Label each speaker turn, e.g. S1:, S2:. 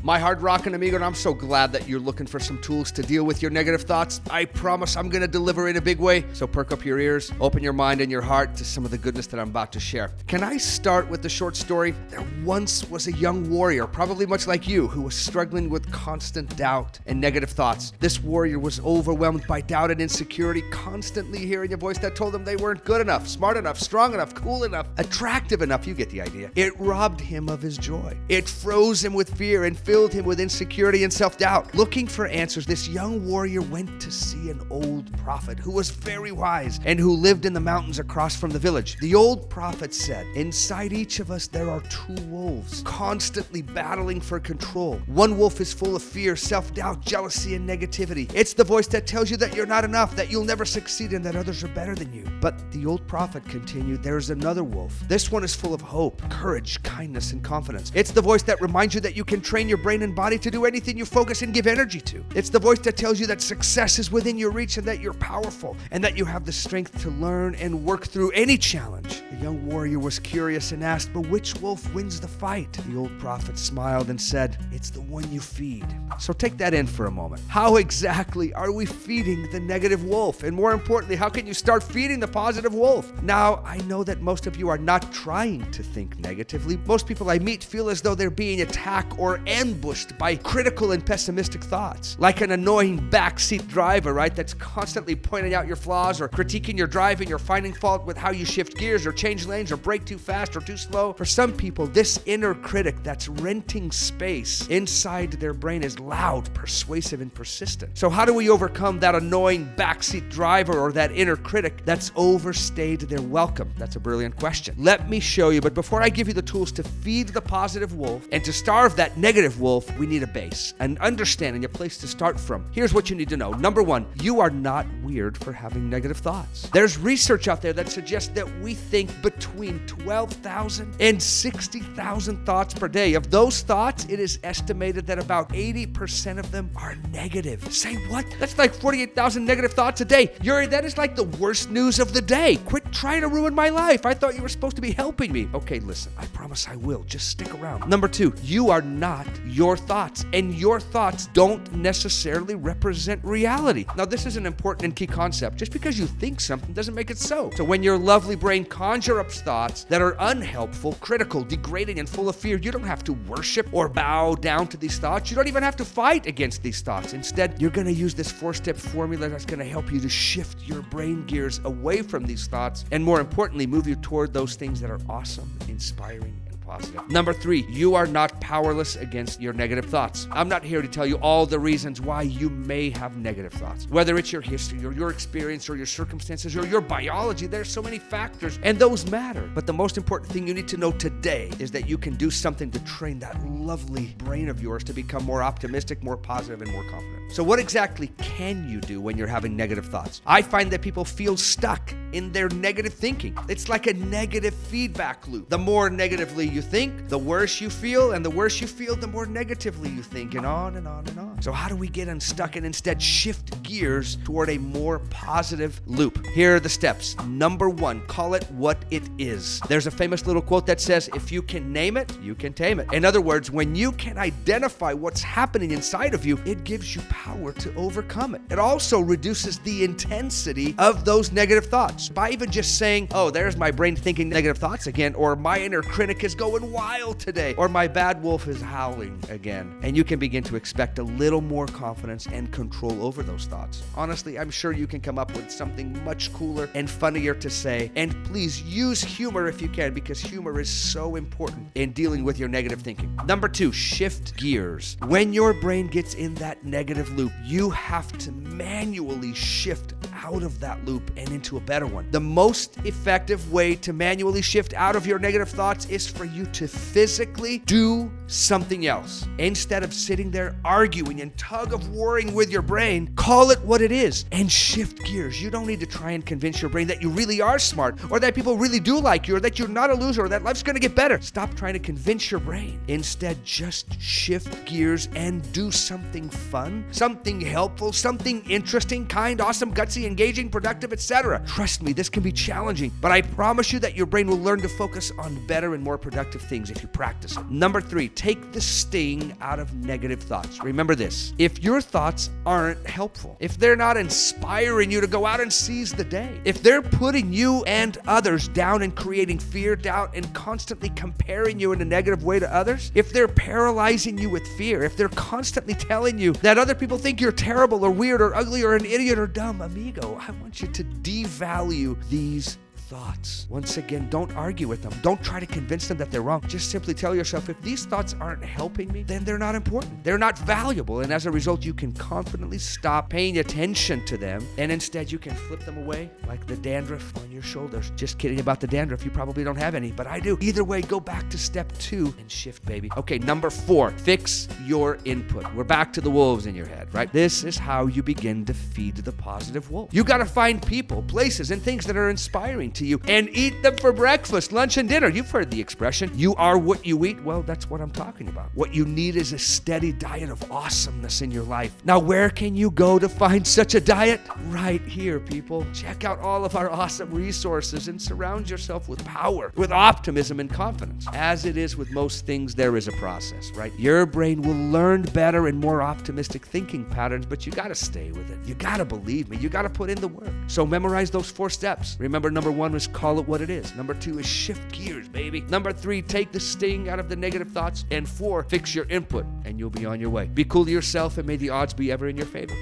S1: My hard rockin' amigo, and I'm so glad that you're looking for some tools to deal with your negative thoughts. I promise I'm gonna deliver in a big way. So perk up your ears, open your mind and your heart to some of the goodness that I'm about to share. Can I start with the short story? There once was a young warrior, probably much like you, who was struggling with constant doubt and negative thoughts. This warrior was overwhelmed by doubt and insecurity, constantly hearing a voice that told them they weren't good enough, smart enough, strong enough, cool enough, attractive enough. You get the idea. It robbed him of his joy. It froze him with fear and filled him with insecurity and self-doubt. Looking for answers, this young warrior went to see an old prophet who was very wise and who lived in the mountains across from the village. The old prophet said, "Inside each of us there are two wolves, constantly battling for control. One wolf is full of fear, self-doubt, jealousy, and negativity. It's the voice that tells you that you're not enough, that you'll never succeed, and that others are better than you." But the old prophet continued, "There's another wolf. This one is full of hope, courage, kindness, and confidence. It's the voice that reminds you that you can train your brain and body to do anything you focus and give energy to. It's the voice that tells you that success is within your reach and that you're powerful and that you have the strength to learn and work through any challenge." The young warrior was curious and asked, "But which wolf wins the fight?" The old prophet smiled and said, "It's the one you feed." So take that in for a moment. How exactly are we feeding the negative wolf? And more importantly, how can you start feeding the positive wolf? Now, I know that most of you are not trying to think negatively. Most people I meet feel as though they're being attacked or ambushed by critical and pessimistic thoughts. Like an annoying backseat driver, right? That's constantly pointing out your flaws or critiquing your driving or finding fault with how you shift gears or change lanes or brake too fast or too slow. For some people, this inner critic that's renting space inside their brain is loud, persuasive, and persistent. So how do we overcome that annoying backseat driver or that inner critic that's overstayed their welcome? That's a brilliant question. Let me show you, but before I give you the tools to feed the positive wolf and to starve that negative wolf, we need a base, an understanding, a place to start from. Here's what you need to know. Number one, you are not weird for having negative thoughts. There's research out there that suggests that we think between 12,000 and 60,000 thoughts per day. Of those thoughts, it is estimated that about 80% of them are negative. Say what? That's like 48,000 negative thoughts a day. Yuri, that is like the worst news of the day. Quit trying to ruin my life. I thought you were supposed to be helping me. Okay, listen, I promise I will. Just stick around. Number two, you are not your thoughts, and your thoughts don't necessarily represent reality. Now, this is an important and key concept. Just because you think something doesn't make it so. So when your lovely brain conjures up thoughts that are unhelpful, critical, degrading, and full of fear, you don't have to worship or bow down to these thoughts. You don't even have to fight against these thoughts. Instead, you're going to use this 4-step formula that's going to help you to shift your brain gears away from these thoughts and, more importantly, move you toward those things that are awesome, inspiring, positive. Number three, you are not powerless against your negative thoughts. I'm not here to tell you all the reasons why you may have negative thoughts. Whether it's your history or your experience or your circumstances or your biology, there's so many factors and those matter. But the most important thing you need to know today is that you can do something to train that lovely brain of yours to become more optimistic, more positive, and more confident. So what exactly can you do when you're having negative thoughts? I find that people feel stuck in their negative thinking. It's like a negative feedback loop. The more negatively you think, the worse you feel, and the worse you feel, the more negatively you think, and on and on and on. So how do we get unstuck and instead shift gears toward a more positive loop? Here are the steps. Number one, call it what it is. There's a famous little quote that says, if you can name it, you can tame it. In other words, when you can identify what's happening inside of you, it gives you power to overcome it. It also reduces the intensity of those negative thoughts. By even just saying, oh, there's my brain thinking negative thoughts again, or my inner critic is going wild today, or my bad wolf is howling again. And you can begin to expect a little more confidence and control over those thoughts. Honestly, I'm sure you can come up with something much cooler and funnier to say. And please use humor if you can, because humor is so important in dealing with your negative thinking. Number two, shift gears. When your brain gets in that negative loop, you have to manually shift out of that loop and into a better one. The most effective way to manually shift out of your negative thoughts is for you to physically do something else. Instead of sitting there arguing and tug of warring with your brain, call it what it is and shift gears. You don't need to try and convince your brain that you really are smart, or that people really do like you, or that you're not a loser, or that life's going to get better. Stop trying to convince your brain. Instead, just shift gears and do something fun, something helpful, something interesting, kind, awesome, gutsy, and engaging, productive, etc. Trust me, this can be challenging, but I promise you that your brain will learn to focus on better and more productive things if you practice it. Number 3, take the sting out of negative thoughts. Remember this: if your thoughts aren't helpful, if they're not inspiring you to go out and seize the day, if they're putting you and others down and creating fear, doubt, and constantly comparing you in a negative way to others, if they're paralyzing you with fear, if they're constantly telling you that other people think you're terrible or weird or ugly or an idiot or dumb, amigo, I want you to devalue these thoughts. Once again, don't argue with them. Don't try to convince them that they're wrong. Just simply tell yourself, if these thoughts aren't helping me, then they're not important. They're not valuable. And as a result, you can confidently stop paying attention to them, and instead you can flip them away like the dandruff on your shoulders. Just kidding about the dandruff. You probably don't have any, but I do. Either way, go back to step 2 and shift, baby. Okay, number 4, fix your input. We're back to the wolves in your head, right? This is how you begin to feed the positive wolf. You got to find people, places, and things that are inspiring to you and eat them for breakfast, lunch, and dinner. You've heard the expression, you are what you eat. Well, that's what I'm talking about. What you need is a steady diet of awesomeness in your life. Now, where can you go to find such a diet? Right here, people. Check out all of our awesome resources and surround yourself with power, with optimism and confidence. As it is with most things, there is a process, right? Your brain will learn better and more optimistic thinking patterns, but you got to stay with it. You got to believe me. You got to put in the work. So memorize those 4 steps. Remember, number 1 was call it what it is. Number 2 is shift gears, baby. Number 3, take the sting out of the negative thoughts. And 4, fix your input, and you'll be on your way. Be cool to yourself, and may the odds be ever in your favor.